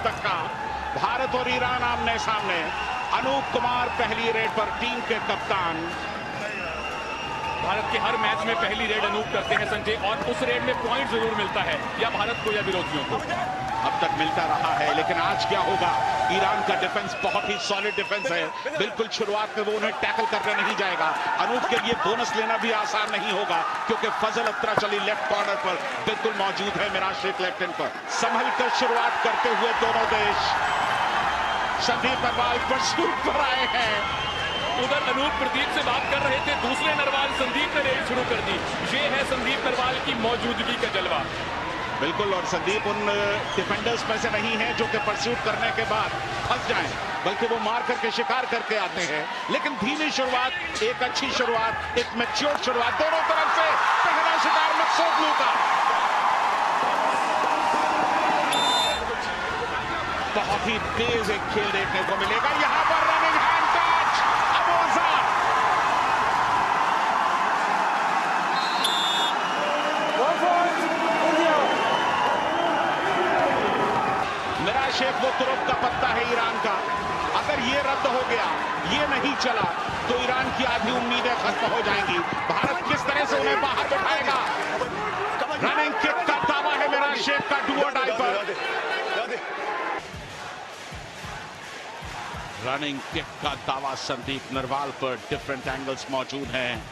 तक का। भारत और ईरान आमने सामने। अनूप कुमार पहली रेड पर टीम के कप्तान। भारत के हर मैच में पहली रेड अनूप करते हैं संजय, और उस रेड में पॉइंट जरूर मिलता है, या भारत को या विरोधियों को। अब तक मिलता रहा है, लेकिन आज क्या होगा? ईरान का डिफेंस बहुत ही सॉलिड डिफेंस है। बिल्कुल शुरुआत में वो उन्हें टैकल करने नहीं जाएगा। अनूप के लिए बोनस लेना भी आसान नहीं होगा, क्योंकि फजल अत्तराचली लेफ्ट कॉर्नर पर बिल्कुल मौजूद है। मिराज शेख लेफ्ट एंड पर संभल कर शुरुआत करते हुए दोनों देश। संदीप नरवाल परसूट पर आए हैं। उधर अनूप प्रदीप से बात कर रहे थे, दूसरे नरवाल संदीप ने रेड शुरू कर दी। ये है संदीप नरवाल की मौजूदगी का जलवा। बिल्कुल, और संदीप उन डिफेंडर्स में से नहीं है जो कि परस्यूट करने के बाद फंस जाएं, बल्कि वो मार करके शिकार करके आते हैं। लेकिन धीमी शुरुआत, एक अच्छी शुरुआत, एक मैच्योर शुरुआत दोनों तरफ से। पहला शिकार मकसूद का। बहुत ही तेज एक खेल देखने को मिलेगा यहां पर। रनिंग हैंड टच अबोजा। मिराज शेख वो तुरुप का पत्ता है ईरान का। अगर ये रद्द हो गया, ये नहीं चला, तो ईरान की आधी उम्मीदें खत्म हो जाएंगी। भारत किस तरह से उन्हें बाहर बैठाएगा? रनिंग किक का दावा है मिराज शेख का डू और डाई पर। रनिंग किक का दावा संदीप नरवाल पर। डिफरेंट एंगल्स मौजूद हैं।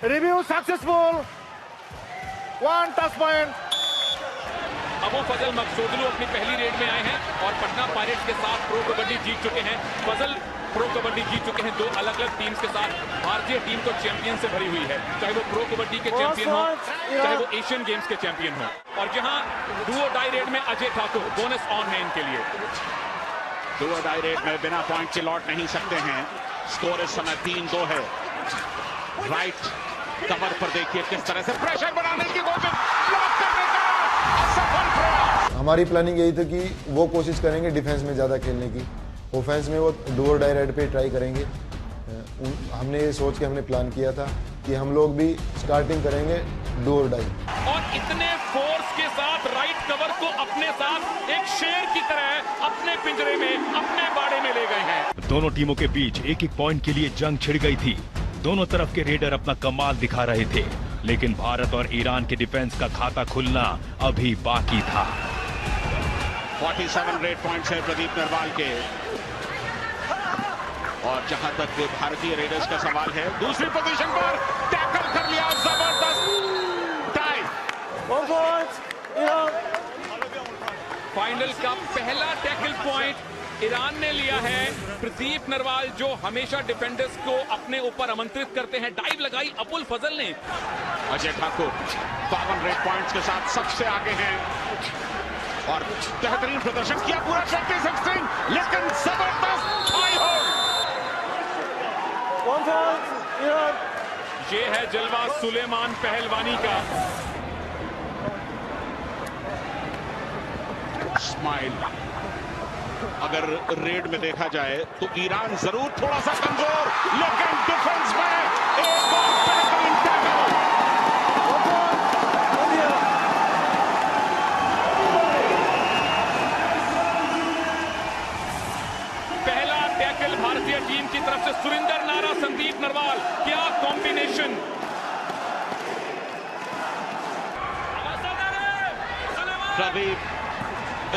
Review successful, 1 touch point. Abu Fazal Maqsudlu अपनी पहली रेड में आए हैं और पटना पायरेट्स के साथ प्रो कबड्डी जीत चुके हैं। फजल प्रो कबड्डी जीत चुके हैं 2 अलग अलग टीम्स के साथ। भारतीय टीम तो चैंपियन से भरी हुई है, चाहे वो प्रो कबड्डी के चैंपियन हो, चाहे वो एशियन गेम्स के चैंपियन हो। और जहां डू और डाई रेड में अजय ठाकुर बोनस ऑन है इनके लिए। डू और डाई रेड में बिना पॉइंट के लौट नहीं सकते हैं। स्कोर इस समय 3-2 है। राइट कवर पर देखिए किस तरह से प्रेशर बनाने की कोशिश, ब्लॉक करने का असफल प्रयास। हमारी प्लानिंग यही थी कि वो कोशिश करेंगे डिफेंस में ज़्यादा खेलने की, ऑफेंस में वो डू और डाई रेड पे ट्राई करेंगे। हमने ये सोच के हमने प्लान किया था कि हम लोग भी स्टार्टिंग करेंगे डू और डाई। और इतने फोर्स के साथ राइट कवर को अपने साथ एक शेर की तरह अपने पिंजरे में, अपने बाड़े में ले गए हैं। दोनों टीमों के बीच एक एक पॉइंट के लिए जंग छिड़ गई थी। दोनों तरफ के रेडर अपना कमाल दिखा रहे थे, लेकिन भारत और ईरान के डिफेंस का खाता खुलना अभी बाकी था। 47 रेड पॉइंट्स है प्रदीप नरवाल के। और जहां तक भारतीय रेडर्स का सवाल है, दूसरी पोजीशन पर टैकल कर लिया, जबरदस्त टाई। फाइनल का पहला टैकल पॉइंट ईरान ने लिया है। प्रदीप नरवाल जो हमेशा डिफेंडर्स को अपने ऊपर आमंत्रित करते हैं, डाइव लगाई अबुल फजल ने। अजय ठाकुर 52 रेड पॉइंट्स के साथ सबसे आगे हैं और बेहतरीन प्रदर्शन किया पूरा 2016, लेकिन जबरदस्त हाई होल्ड। ये है जलवा सुलेमान पहलवानी का। स्माइल। अगर रेड में देखा जाए तो ईरान जरूर थोड़ा सा कमजोर, लेकिन डिफेंस में एक और बेहतरीन टैकल। पहला टैकल भारतीय टीम की तरफ से। सुरिंदर नारा, संदीप नरवाल, क्या कॉम्बिनेशन। प्रदीप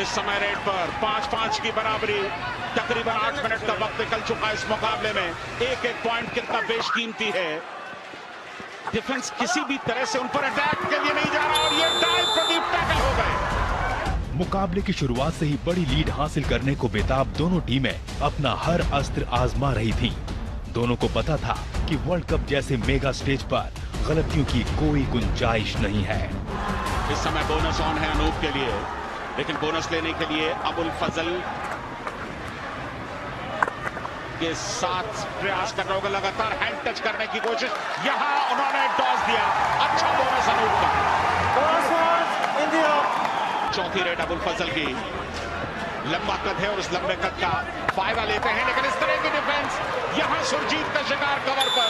इस समय रेड पर 5-5 की बराबरी। तकरीबन 8 मिनट का वक्त निकल चुका है इस मुकाबले में। एक एक पॉइंट कितना बेशकीमती है। डिफेंस किसी भी तरह से उन पर अटैक के लिए नहीं जा रहा और ये डाइव प्रदीप टैकल हो गए। मुकाबले की शुरुआत से ही बड़ी लीड हासिल करने को बेताब दोनों टीमें अपना हर अस्त्र आजमा रही थीं। दोनों को पता था कि वर्ल्ड कप जैसे मेगा स्टेज पर गलतियों की कोई गुंजाइश नहीं है। इस समय बोनस ऑन है अनूप के लिए, लेकिन बोनस लेने के लिए अबुल फजल के साथ प्रयास कर रहा होगा। लगातार हैंड टच करने की कोशिश, यहां उन्होंने टॉस दिया। अच्छा बोनस अनूप का। चौथी रेड अबुल फजल की। लंबा कद है और उस लंबे कद का फायदा लेते हैं, लेकिन इस तरह की डिफेंस, यहां सुरजीत का शिकार कवर पर।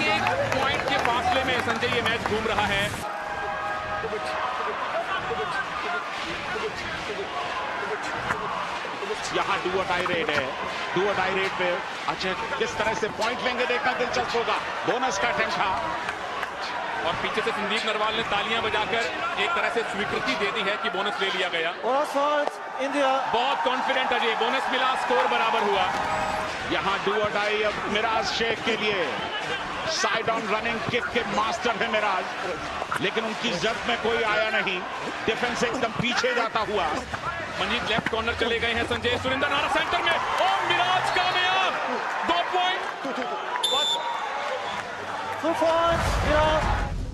एक पॉइंट के फासले में संजय ये मैच घूम रहा है। यहाँ डू और डाई रेड है। डू और डाई रेड पे अच्छा किस तरह से पॉइंट लेंगे देखना दिलचस्प होगा। बोनस का अटेम्प्ट था और पीछे से संदीप नरवाल ने तालियां बजाकर एक तरह से स्वीकृति दे दी है कि बोनस ले लिया गया। बहुत कॉन्फिडेंट अजय, बोनस मिला, स्कोर बराबर हुआ। यहाँ डू और डाई अब मिराज शेख के लिए। साइड ऑन रनिंग किक के मास्टर है मिराज, लेकिन उनकी जद में कोई आया नहीं। डिफेंस एकदम पीछे जाता हुआ। मंजीत लेफ्ट कॉर्नर चले गए हैं। संजय सुरेंद्र नारा सेंटर में और मिराज कामयाब। 2 पॉइंट।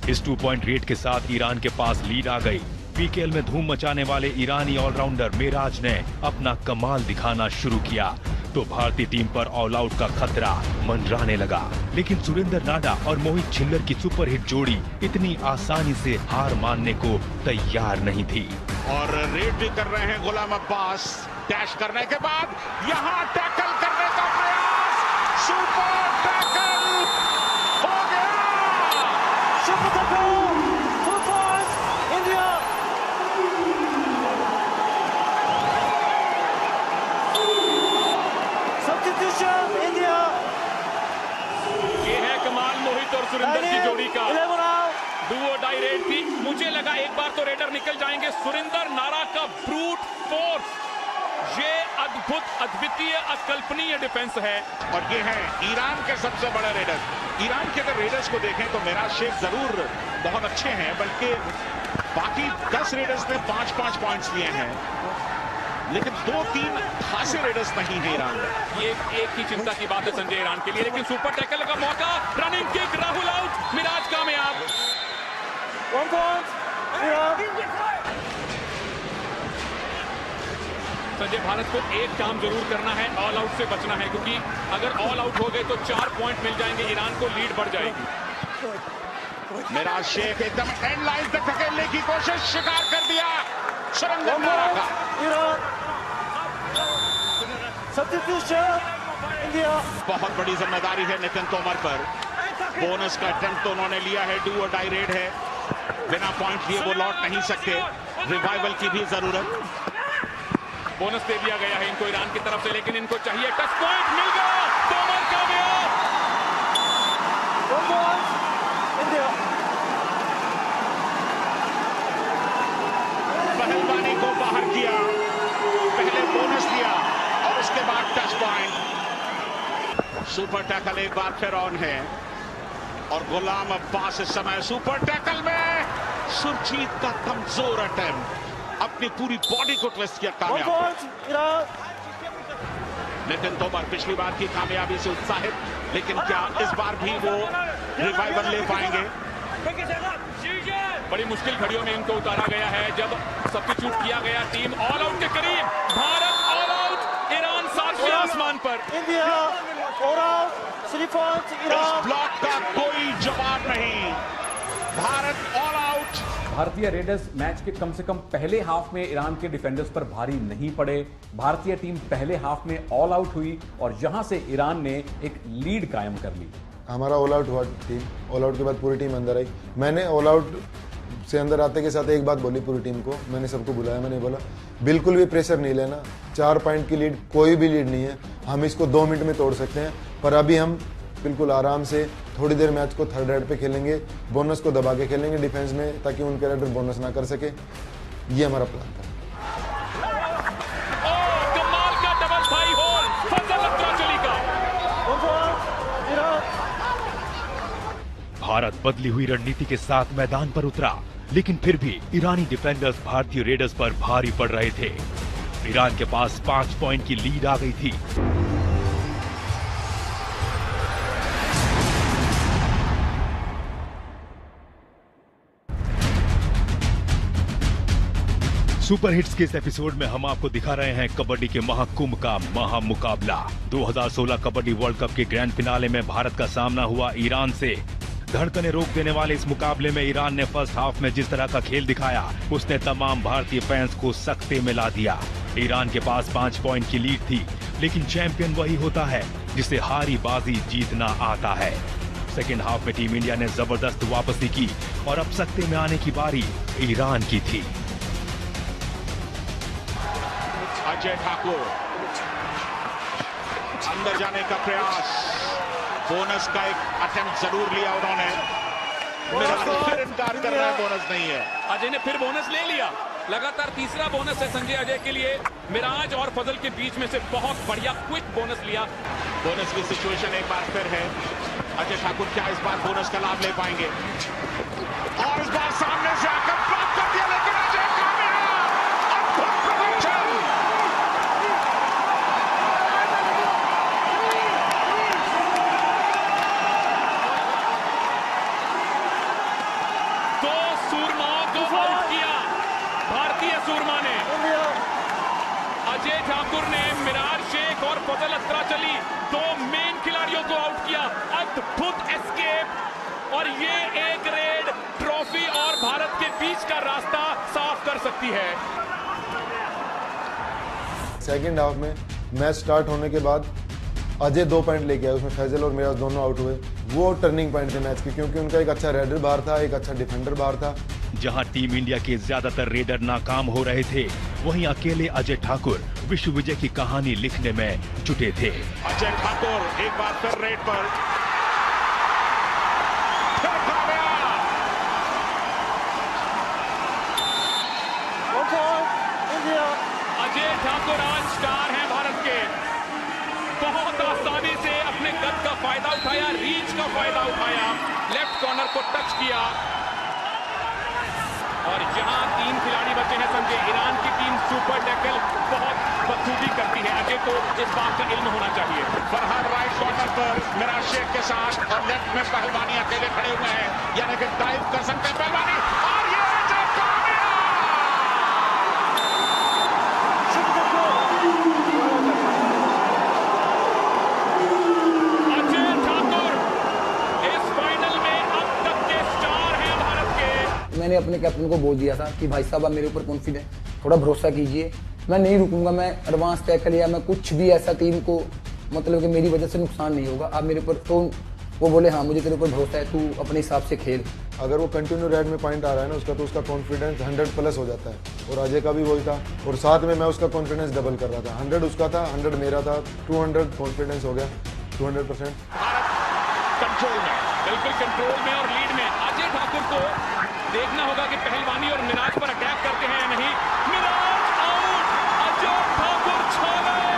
इस 2 पॉइंट रेट के साथ ईरान के पास लीड आ गई। पीकेएल में धूम मचाने वाले ईरानी ऑलराउंडर मिराज ने अपना कमाल दिखाना शुरू किया तो भारतीय टीम पर ऑल आउट का खतरा मंडराने लगा। लेकिन सुरेंद्र नाडा और मोहित छिल्लर की सुपरहिट जोड़ी इतनी आसानी से हार मानने को तैयार नहीं थी। और रेड भी कर रहे हैं गुलाम अब्बास। डैश करने के बाद यहाँ टैकल करने का प्रयास। सुपर टैकल हो गया। Super tackle, 2 points India. Substitution India. ये है कमाल मोहित और सुरेंद्र की जोड़ी का। डू और डाई रेड थी। मुझे लगा एक बार तो रेडर निकल जाएंगे। सुरेंद्र नारा का ब्रूट फोर्स, ये अद्भुत, अद्वितीय, अकल्पनीय डिफेंस है। और ये है ईरान के सबसे बड़े रेडर। ईरान के अगर रेडर्स को देखें तो मिराज शेख जरूर बहुत अच्छे हैं, बल्कि बाकी 10 रेडर्स ने 5-5 पॉइंट्स लिए हैं, लेकिन 2-3 खासे रेडर्स नहीं है ईरान में। ये एक ही चिंता की बात है संजय ईरान के लिए। लेकिन सुपर टैकल का मौका, running kick, Rahul out, Meraj कामयाब। 1 पॉइंट संजय, भारत को एक काम जरूर करना है, ऑल आउट से बचना है, क्योंकि अगर ऑल आउट हो गए तो 4 पॉइंट मिल जाएंगे, ईरान को लीड बढ़ जाएगी। मिराज शेख एकदम एंड लाइन तक धकेलने की कोशिश, शिकार कर दिया सुरेंद्र नारा का। Substitution India. बहुत बड़ी जिम्मेदारी है नितिन तोमर पर। बोनस का अटेम्प्ट तो उन्होंने लिया है। डू और डाई रेड है, बिना पॉइंट लिए वो लौट नहीं सकते। रिवाइवल की भी जरूरत। बोनस दे दिया गया है इनको ईरान की तरफ से, लेकिन इनको चाहिए टच पॉइंट। मिल गया, तोमर कामयाब। 1 पॉइंट इंडिया। पहलवानी को बाहर किया, पहले बोनस दिया और उसके बाद टच पॉइंट। सुपर टैकल एक बार फिर ऑन है और गुलाम अब्बास इस समय सुपर टैकल में। सुरजीत का कमजोर अटेम्प्ट, अपनी पूरी बॉडी को ट्विस्ट किया, 1 कामयाब। Point Iran. नितिन तोमर पिछली बार की कामयाबी से उत्साहित, लेकिन क्या इस बार भी वो रिवाइवल ले पाएंगे? बड़ी मुश्किल घड़ियों में इनको उतारा गया है जब सब्स्टिट्यूट किया गया। टीम ऑल आउट के करीब, भारत ऑल आउट, ईरान 7वें आसमान पर। इंडिया ऑल आउट, 3 पॉइंट इस ईरान। ब्लॉक का कोई जवाब नहीं, भारत ऑल आउट। भारतीय रेडर्स मैच के कम से कम पहले हाफ में ईरान के डिफेंडर्स पर भारी नहीं पड़े। भारतीय टीम पहले हाफ में ऑल आउट हुई और यहां से ईरान ने एक लीड कायम कर ली। हमारा ऑल आउट हुआ टीम। ऑल आउट के बाद पूरी टीम अंदर आई। मैंने ऑल आउट से अंदर आते के साथ एक बात बोली पूरी टीम को। मैंने सबको बुलाया, मैंने बोला बिल्कुल भी प्रेशर नहीं लेना। 4 पॉइंट की लीड कोई भी लीड नहीं है, हम इसको 2 मिनट में तोड़ सकते हैं। पर अभी हम बिल्कुल आराम से थोड़ी देर मैच को थर्ड रेड पे खेलेंगे, बोनस को दबा के खेलेंगे डिफेंस में, ताकि उनके रेडर बोनस ना कर सके। ये हमारा प्लान था। कमाल का डबल भाई होल, फजल अब्दुल्लाचली का। 1 पॉइंट ईरान। भारत बदली हुई रणनीति के साथ मैदान पर उतरा, लेकिन फिर भी ईरानी डिफेंडर्स भारतीय रेडर्स पर भारी पड़ रहे थे। ईरान के पास 5 पॉइंट की लीड आ गई थी। सुपर हिट्स के इस एपिसोड में हम आपको दिखा रहे हैं कबड्डी के महाकुंभ का महामुकाबला। 2016 कबड्डी वर्ल्ड कप के ग्रैंड फिनाले में भारत का सामना हुआ ईरान से। धड़कने रोक देने वाले इस मुकाबले में ईरान ने फर्स्ट हाफ में जिस तरह का खेल दिखाया, उसने तमाम भारतीय फैंस को सकते में ला दिया। ईरान के पास 5 पॉइंट की लीड थी, लेकिन चैंपियन वही होता है जिसे हारी बाजी जीतना आता है। सेकेंड हाफ में टीम इंडिया ने जबरदस्त वापसी की और अब सत्ते में आने की बारी ईरान की थी। अजय ठाकुर अंदर जाने का प्रयास, बोनस का एक अटेम्प्ट जरूर लिया उन्होंने। फिर इनकार कर रहा है, बोनस नहीं है। अजय ने फिर बोनस ले लिया। लगातार तीसरा बोनस है संजय अजय के लिए। मिराज और फजल के बीच में से बहुत बढ़िया क्विक बोनस लिया। बोनस की सिचुएशन एक बार फिर है। अजय ठाकुर क्या इस बार बोनस का लाभ ले पाएंगे? और इस बार सामने से आकर ब्लॉक कर दिया, लेकिन अजय कामयाब। अद्भुत प्रदर्शन। दो सूरमाओं को आउट किया भारतीय सूरमा ने। अजय ठाकुर ने मिराज शेख और फजल अत्राचली, दो मेन खिलाड़ियों को आउट किया। अद्भुत एस्केप, और ये एक रेड ट्रॉफी और भारत के बीच का रास्ता साफ कर सकती है। सेकंड हाफ में मैच स्टार्ट होने के बाद अजय 2 पॉइंट लेके आए, उसमें फैजल और मिराज दोनों आउट हुए। वो टर्निंग पॉइंट थे मैच के, क्योंकि उनका एक अच्छा रेडर बाहर था, एक अच्छा डिफेंडर बाहर था। जहां टीम इंडिया के ज्यादातर रेडर नाकाम हो रहे थे, वहीं अकेले अजय ठाकुर विश्व विजय की कहानी लिखने में जुटे थे। अजय ठाकुर एक बार फिर रेड पर, फिर कामयाब। अजय ठाकुर आज स्टार हैं भारत के। बहुत आसानी से अपने कद का फायदा उठाया, रीच का फायदा उठाया, लेफ्ट कॉर्नर को टच किया। और यहां 3 खिलाड़ी बचे हैं संजय। ईरान की टीम सुपर टैकल बहुत बखूबी करती है। अजय को इस बात का इल्म होना चाहिए। फरहान राइट कॉर्नर पर मिराज शेख के साथ, और लेफ्ट में पहलवानी अकेले खड़े हुए हैं, यानी कि डाइव कर सकते हैं पहलवानी। और ये अजय कामयाब। अजय ठाकुर इस फाइनल में अब तक के स्टार हैं भारत के। मैंने अपने कैप्टन को बोल दिया था कि भाई साहब आप मेरे ऊपर कॉन्फिडेंट, थोड़ा भरोसा कीजिए, मैं नहीं रुकूंगा, मैं एडवांस टैकल या मैं कुछ भी ऐसा टीम को मतलब कि मेरी वजह से नुकसान नहीं होगा, आप मेरे ऊपर। तो वो बोले हाँ मुझे तेरे ऊपर भरोसा है, तू अपने हिसाब से खेल। अगर वो कंटिन्यू रेड में पॉइंट आ रहा है ना उसका, तो उसका कॉन्फिडेंस 100+ हो जाता है। और अजय का भी वही था, और साथ में मैं उसका कॉन्फिडेंस डबल कर रहा था। 100 उसका था, 100 मेरा था, 200 कॉन्फिडेंस हो गया, 200%। कंट्रोल में, बिल्कुल कंट्रोल में और लीड में। अजय ठाकुर को देखना होगा कि पहलवानी और मिराज पर अटैक करते हैं या नहीं। मिराज आउट, अजय ठाकुर छा गए।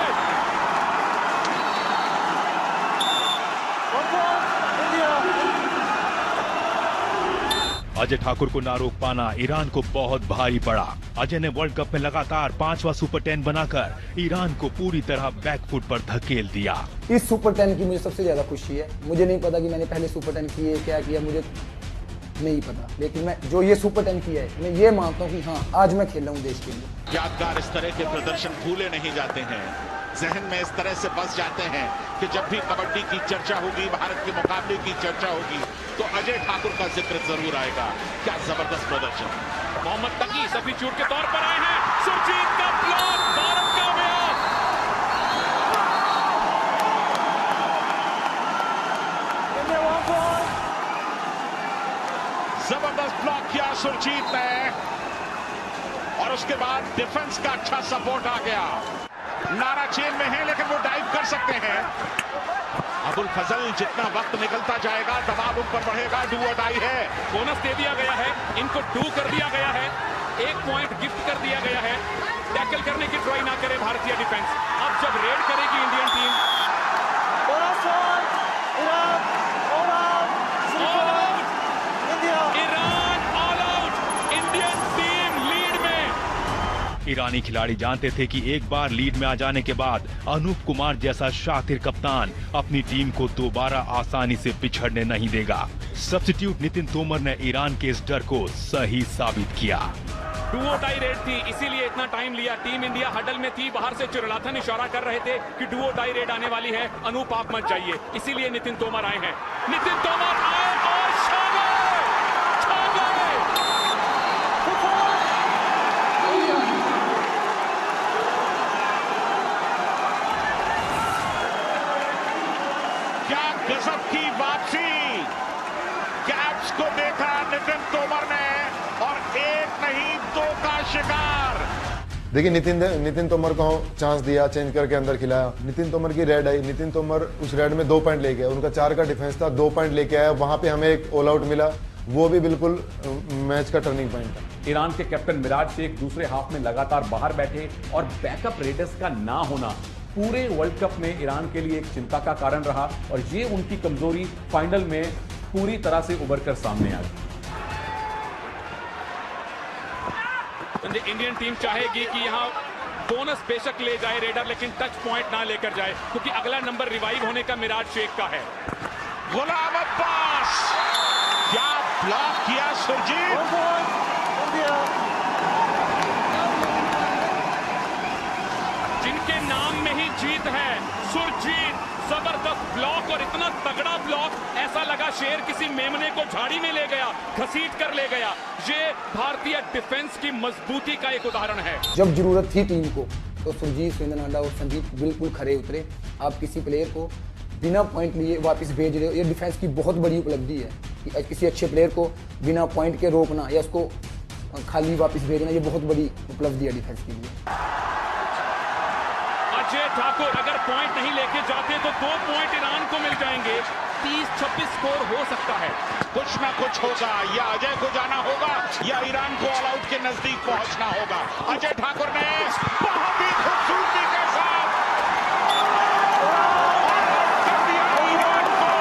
अजय ठाकुर को ना रोक पाना ईरान को बहुत भारी पड़ा। अजय ने वर्ल्ड कप में लगातार 5वां सुपर 10 बनाकर ईरान को पूरी तरह बैकफुट पर धकेल दिया। इस सुपर 10 की मुझे सबसे ज्यादा खुशी है। मुझे नहीं पता कि मैंने पहले सुपर 10 किए क्या किया, मुझे नहीं पता, लेकिन मैं जो ये सुपर 10 किया है, मैं ये मानता हूँ कि हाँ आज मैं खेल रहा हूँ देश के लिए। यादगार इस तरह के प्रदर्शन भूले नहीं जाते हैं, जहन में इस तरह से बस जाते हैं कि जब भी कबड्डी की चर्चा होगी, भारत के मुकाबले की चर्चा होगी, तो अजय ठाकुर का जिक्र जरूर आएगा। क्या जबरदस्त प्रदर्शन। मोहम्मद तकी सब्स्टिट्यूट के तौर पर आए हैं। सुरजीत का ब्लॉक, भारत कामयाब। जबरदस्त ब्लॉक किया सुरजीत ने, और उसके बाद डिफेंस का अच्छा सपोर्ट आ गया। नारा चेन में है, लेकिन वो डाइव कर सकते हैं। अबुल फजल, जितना वक्त निकलता जाएगा दबाव उन पर बढ़ेगा। डू और डाई है। बोनस दे दिया गया है, इनको डू कर दिया गया है, 1 पॉइंट गिफ्ट कर दिया गया है। टैकल करने की ट्राई ना करे भारतीय डिफेंस। अब जब रेड करेगी Indian team, Iran all out, Indian team lead में। ईरानी खिलाड़ी जानते थे कि एक बार लीड में आ जाने के बाद अनूप कुमार जैसा शातिर कप्तान अपनी टीम को दोबारा आसानी से पिछड़ने नहीं देगा। सब्स्टिट्यूट नितिन तोमर ने ईरान के इस डर को सही साबित किया। डुओ टाई रेड थी, इसीलिए इतना टाइम लिया। टीम इंडिया हडल में थी, बाहर से चिरलाथन इशारा कर रहे थे कि डुओ टाई रेड आने वाली है, अनूप आप मत जाइए। इसीलिए नितिन तोमर आए हैं। नितिन तोमर आए और छा गए, छा गए। क्या गजब की वापसी। लैप्स को देखा नितिन तोमर ने और एक नहीं दो का शिकार। देखिए नितिन तोमर को चांस दिया, चेंज करके अंदर खिलाया। नितिन तोमर की रेड आई, नितिन तोमर उस रेड में 2 पॉइंट लेके आया। उनका 4 का डिफेंस था, 2 पॉइंट लेके आया। वहां पे हमें एक ऑल आउट मिला, वो भी बिल्कुल मैच का टर्निंग पॉइंट था। ईरान के कैप्टन मिराज शेख दूसरे हाफ में लगातार बाहर बैठे और बैकअप रेडर्स का ना होना पूरे वर्ल्ड कप में ईरान के लिए एक चिंता का कारण रहा और ये उनकी कमजोरी फाइनल में पूरी तरह से उभर कर सामने आ गई। इंडियन टीम चाहेगी कि यहाँ बोनस बेशक ले जाए रेडर, लेकिन टच पॉइंट ना लेकर जाए, क्योंकि अगला नंबर रिवाइव होने का मिराज शेख का है। गुलाम अब्बास, क्या ब्लॉक किया सुरजीत। 1 point, India. जिनके नाम में ही जीत है, सुरजीत, जबरदस्त ब्लॉक और इतना तगड़ा ब्लॉक, ऐसा लगा शेर किसी मेमने को झाड़ी में ले गया, घसीट कर ले गया। ये भारतीय डिफेंस की मजबूती का एक उदाहरण है। जब जरूरत थी टीम को तो सुरजीत, सुरेंद्र नाडा और संदीप बिल्कुल खरे उतरे। आप किसी प्लेयर को बिना पॉइंट लिए वापस भेज रहे हो, ये डिफेंस की बहुत बड़ी उपलब्धि है कि किसी अच्छे प्लेयर को बिना पॉइंट के रोकना या उसको खाली वापस भेजना, ये बहुत बड़ी उपलब्धि है डिफेंस के लिए। अजय ठाकुर अगर पॉइंट नहीं लेके जाते तो 2 पॉइंट ईरान को मिल जाएंगे। 30-26 स्कोर हो सकता है। कुछ ना कुछ होगा, या अजय को जाना होगा या ईरान को ऑल आउट के नजदीक पहुंचना होगा। अजय ठाकुर ने बहुत ही खूबसूरती के साथ कर दिया ईरान को।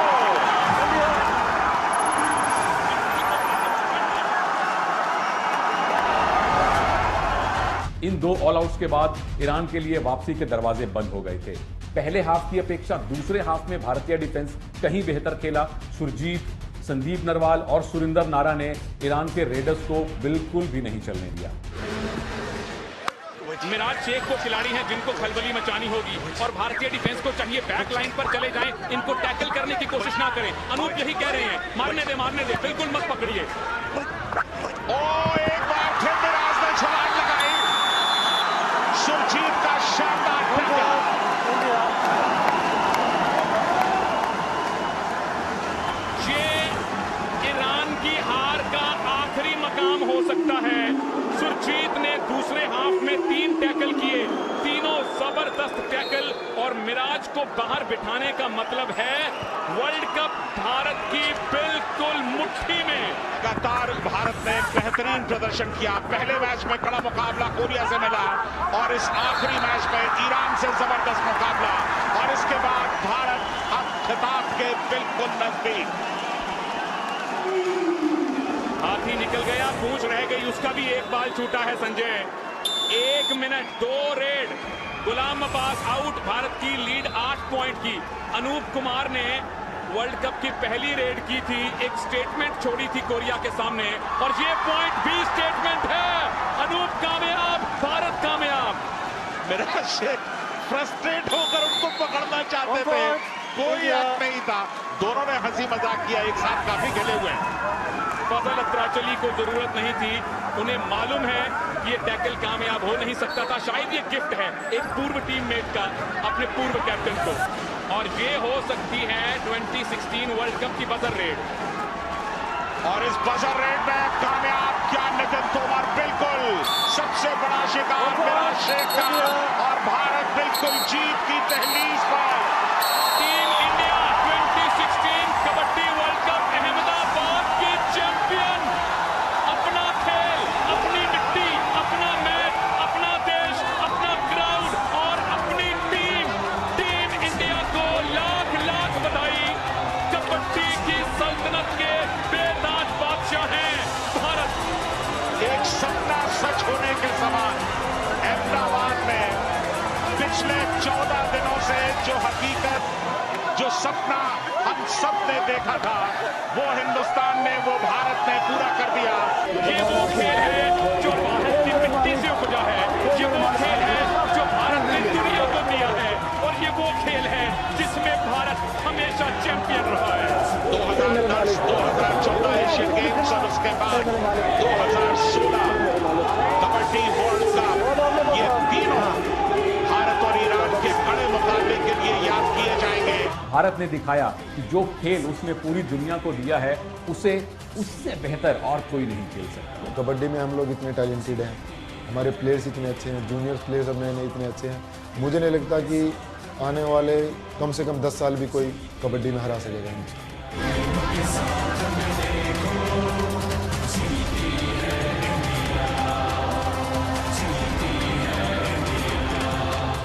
इन 2 ऑल आउट्स के बाद ईरान के लिए वापसी के दरवाजे बंद हो गए थे। पहले हाफ की अपेक्षा दूसरे हाफ में भारतीय डिफेंस कहीं बेहतर खेला। सुरजीत, संदीप नरवाल और सुरिंदर नारा ने ईरान के रेडर्स को बिल्कुल भी नहीं चलने दिया। मिराज शेख को खिलाड़ी हैं जिनको खलबली मचानी होगी और भारतीय डिफेंस को चाहिए बैक लाइन पर चले जाएं, इनको टैकल करने की कोशिश ना करें। अनूप यही कह रहे हैं, मारने दे, बिल्कुल मत पकड़िए। एक बार फिर मिराज ने छलांग लगाई। सुरजीत का शानदार टैकल। ये ईरान की हार का आखिरी मकाम हो सकता है। सुरजीत ने दूसरे हाफ में 3 टैकल किए, तीनों जबरदस्त टैकल, और मिराज को बाहर बिठाने का मतलब है वर्ल्ड कप भारत की बिल्कुल मुट्ठी में। लगातार भारत ने बेहतरीन प्रदर्शन किया। पहले मैच में कड़ा मुकाबला कोरिया से मिला और इस आखिरी मैच में ईरान से जबरदस्त मुकाबला, और इसके बाद भारत अब खिताब के बिल्कुल नजदीक। हाथी निकल गया, पूंछ रह गई, उसका भी एक बाल छूटा है संजय। 1 मिनट 2 रेड, गुलाम अब्बास आउट। भारत की लीड 8 पॉइंट की। अनूप कुमार ने वर्ल्ड कप की पहली रेड की थी, एक स्टेटमेंट छोड़ी थी कोरिया के सामने, और ये पॉइंट भी स्टेटमेंट है। अनूप कामयाब, भारत कामयाब। मिराज शेख फ्रस्ट्रेट होकर उनको पकड़ना चाहते थे, कोई हक नहीं था। दोनों ने हंसी मजाक किया, एक साथ काफी खेले हुए हैं। फजल अत्राचली को जरूरत नहीं थी, उन्हें मालूम है कि ये टैकल कामयाब हो नहीं सकता था। शायद ये गिफ्ट है एक पूर्व टीममेट का अपने पूर्व कैप्टन को, और ये हो सकती है 2016 वर्ल्ड कप की बजर रेड। और इस बजर रेड में कामयाब क्या नितिन तोमर, बिल्कुल सबसे बड़ा शिकार मिराज शेख का, और भारत बिल्कुल जीत की दहलीज पर। Team India 2016 kabaddi world cup Ahmedabad की चैंपियन। अपना खेल, अपनी मिट्टी, अपना मैच, अपना देश, अपना ग्राउंड और अपनी टीम। टीम इंडिया को लाख लाख बधाई। कबड्डी की सल्तनत के बेताज बादशाह हैं भारत। एक सपना सच होने के समान अहमदाबाद में पिछले 14 दिनों से जो हकीकत, जो सपना हम सब ने देखा था, वो हिंदुस्तान ने, वो भारत ने पूरा कर दिया। ये वो खेल है जो भारत की मिट्टी से उपजा है, ये वो खेल है जो भारत ने दुनिया को दिया है, और ये वो खेल है जिसमें भारत हमेशा चैंपियन रहा है। 2010, 2014 एशियन गेम्स और उसके बाद 2016 कबड्डी वर्ल्ड कप, ये तीनों भारत और ईरान के बड़े मुकाबले के लिए याद किए जाएंगे। भारत ने दिखाया कि जो खेल उसने पूरी दुनिया को दिया है उसे उससे बेहतर और कोई नहीं खेल सकता। कबड्डी में हम लोग इतने टैलेंटेड हैं, हमारे प्लेयर्स इतने अच्छे हैं, जूनियर प्लेयर्स अब नए इतने अच्छे हैं, मुझे नहीं लगता कि आने वाले कम से कम 10 साल भी कोई कबड्डी में हरा सकेगा।